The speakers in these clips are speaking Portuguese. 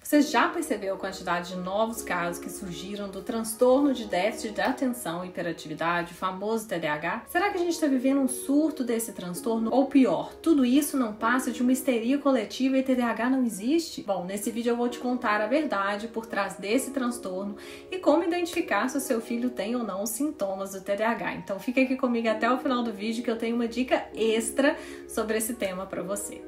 Você já percebeu a quantidade de novos casos que surgiram do transtorno de déficit de atenção e hiperatividade, o famoso TDAH? Será que a gente está vivendo um surto desse transtorno? Ou pior, tudo isso não passa de uma histeria coletiva e TDAH não existe? Bom, nesse vídeo eu vou te contar a verdade por trás desse transtorno e como identificar se o seu filho tem ou não os sintomas do TDAH. Então fica aqui comigo até o final do vídeo que eu tenho uma dica extra sobre esse tema para você.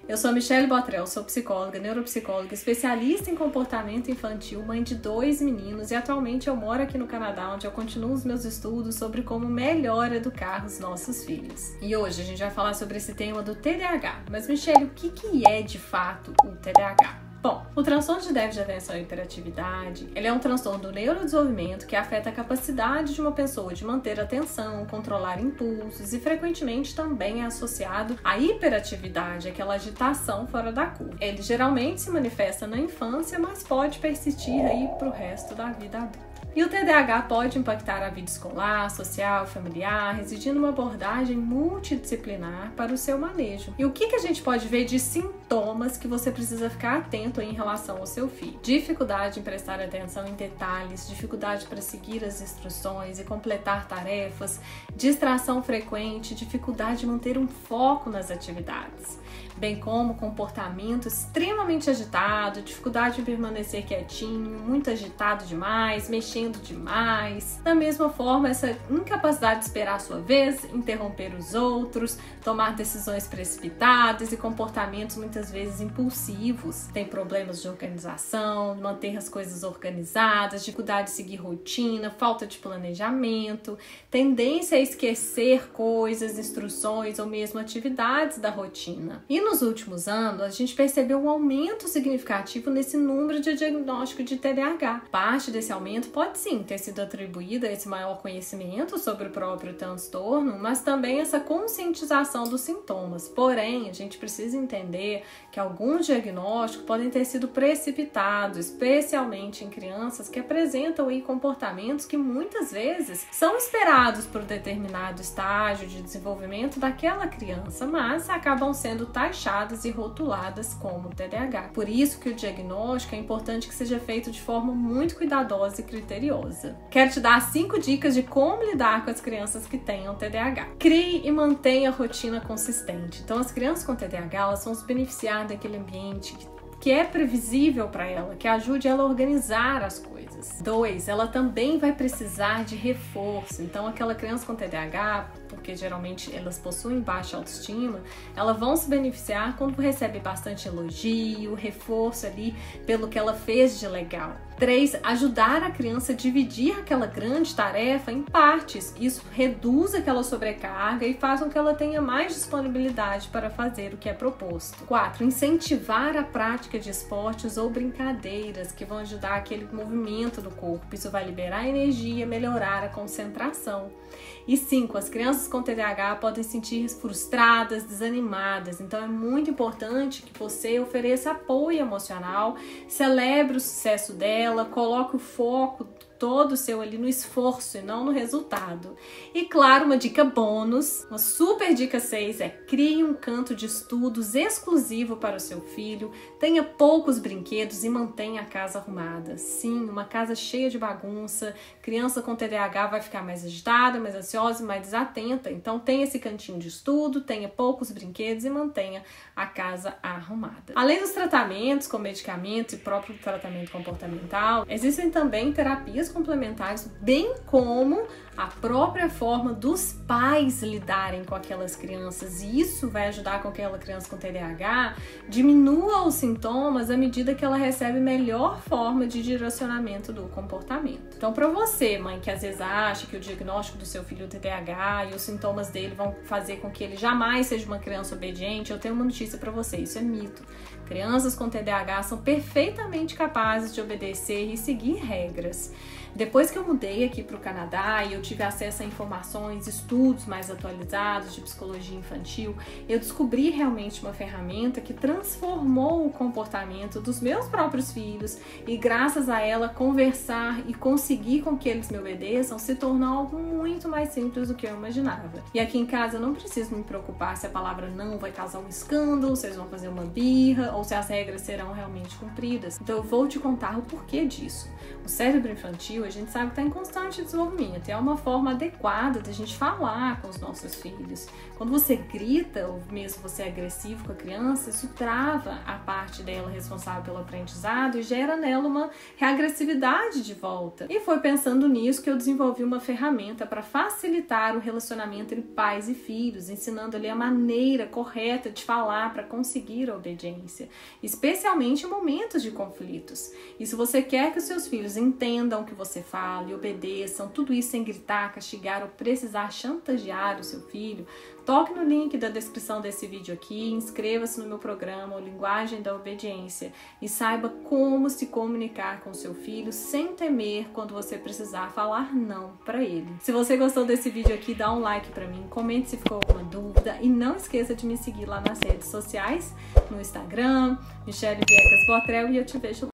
Eu sou a Michelle Botrel, sou psicóloga, neuropsicóloga, especialista em comportamento infantil, mãe de 2 meninos e atualmente eu moro aqui no Canadá, onde eu continuo os meus estudos sobre como melhor educar os nossos filhos. E hoje a gente vai falar sobre esse tema do TDAH. Mas Michelle, o que é de fato o TDAH? Bom, o transtorno de déficit de atenção e hiperatividade, ele é um transtorno do neurodesenvolvimento que afeta a capacidade de uma pessoa de manter a atenção, controlar impulsos e frequentemente também é associado à hiperatividade, aquela agitação fora da curva. Ele geralmente se manifesta na infância, mas pode persistir aí para o resto da vida adulta. E o TDAH pode impactar a vida escolar, social, familiar, residindo numa abordagem multidisciplinar para o seu manejo. E o que a gente pode ver de sintomas que você precisa ficar atento em relação ao seu filho? Dificuldade em prestar atenção em detalhes, dificuldade para seguir as instruções e completar tarefas, distração frequente, dificuldade de manter um foco nas atividades, bem como comportamento extremamente agitado, dificuldade em permanecer quietinho, muito agitado demais, mexendo demais. Da mesma forma, essa incapacidade de esperar a sua vez, interromper os outros, tomar decisões precipitadas e comportamentos muitas vezes impulsivos. Tem problemas de organização, manter as coisas organizadas, dificuldade de seguir rotina, falta de planejamento, tendência a esquecer coisas, instruções ou mesmo atividades da rotina. E nos últimos anos, a gente percebeu um aumento significativo nesse número de diagnóstico de TDAH. Parte desse aumento pode sim ter sido atribuída a esse maior conhecimento sobre o próprio transtorno, mas também essa conscientização dos sintomas. Porém, a gente precisa entender que alguns diagnósticos podem ter sido precipitados, especialmente em crianças que apresentam aí comportamentos que muitas vezes são esperados por determinado estágio de desenvolvimento daquela criança, mas acabam sendo taxadas e rotuladas como TDAH. Por isso que o diagnóstico é importante que seja feito de forma muito cuidadosa e criteriosa. Quero te dar 5 dicas de como lidar com as crianças que tenham TDAH. Crie e mantenha a rotina consistente. Então, as crianças com TDAH, elas vão se beneficiar daquele ambiente que é previsível para ela, que ajude ela a organizar as coisas. 2, ela também vai precisar de reforço. Então, aquela criança com TDAH, porque geralmente elas possuem baixa autoestima, elas vão se beneficiar quando recebe bastante elogio, reforço ali pelo que ela fez de legal. 3, ajudar a criança a dividir aquela grande tarefa em partes. Isso reduz aquela sobrecarga e faz com que ela tenha mais disponibilidade para fazer o que é proposto. 4, incentivar a prática de esportes ou brincadeiras que vão ajudar aquele movimento do corpo. Isso vai liberar energia, melhorar a concentração. E 5, as crianças com TDAH podem se sentir frustradas, desanimadas. Então é muito importante que você ofereça apoio emocional, celebre o sucesso dela, coloque o foco todo seu ali no esforço e não no resultado. E claro, uma dica bônus, uma super dica 6 é: crie um canto de estudos exclusivo para o seu filho, tenha poucos brinquedos e mantenha a casa arrumada. Sim, uma casa cheia de bagunça, criança com TDAH vai ficar mais agitada, mais ansiosa e mais desatenta. Então tenha esse cantinho de estudo, tenha poucos brinquedos e mantenha a casa arrumada. Além dos tratamentos com medicamentos e próprio tratamento comportamental, existem também terapias complementares, bem como a própria forma dos pais lidarem com aquelas crianças. E isso vai ajudar com que aquela criança com TDAH diminua os sintomas à medida que ela recebe melhor forma de direcionamento do comportamento. Então, para você, mãe, que às vezes acha que o diagnóstico do seu filho é TDAH e os sintomas dele vão fazer com que ele jamais seja uma criança obediente, eu tenho uma notícia para você: isso é mito. Crianças com TDAH são perfeitamente capazes de obedecer e seguir regras. Depois que eu mudei aqui para o Canadá e eu tive acesso a informações, estudos mais atualizados de psicologia infantil, eu descobri realmente uma ferramenta que transformou o comportamento dos meus próprios filhos e graças a ela conversar e conseguir com que eles me obedeçam se tornou algo muito mais simples do que eu imaginava. E aqui em casa eu não preciso me preocupar se a palavra não vai causar um escândalo, se eles vão fazer uma birra ou se as regras serão realmente cumpridas. Então eu vou te contar o porquê disso. O cérebro infantil, a gente sabe que está em constante desenvolvimento e é uma forma adequada da gente falar com os nossos filhos. Quando você grita ou mesmo você é agressivo com a criança, isso trava a parte dela responsável pelo aprendizado e gera nela uma reagressividade de volta. E foi pensando nisso que eu desenvolvi uma ferramenta para facilitar o relacionamento entre pais e filhos, ensinando ali a maneira correta de falar para conseguir a obediência, especialmente em momentos de conflitos. E se você quer que os seus filhos entendam o que você fala e obedeçam, tudo isso sem gritar, castigar ou precisar chantagear o seu filho, toque no link da descrição desse vídeo aqui, inscreva-se no meu programa, Linguagem da Obediência, e saiba como se comunicar com seu filho sem temer quando você precisar falar não para ele. Se você gostou desse vídeo aqui, dá um like para mim, comente se ficou alguma dúvida e não esqueça de me seguir lá nas redes sociais, no Instagram, Michele Viegas Botrel, e eu te vejo lá.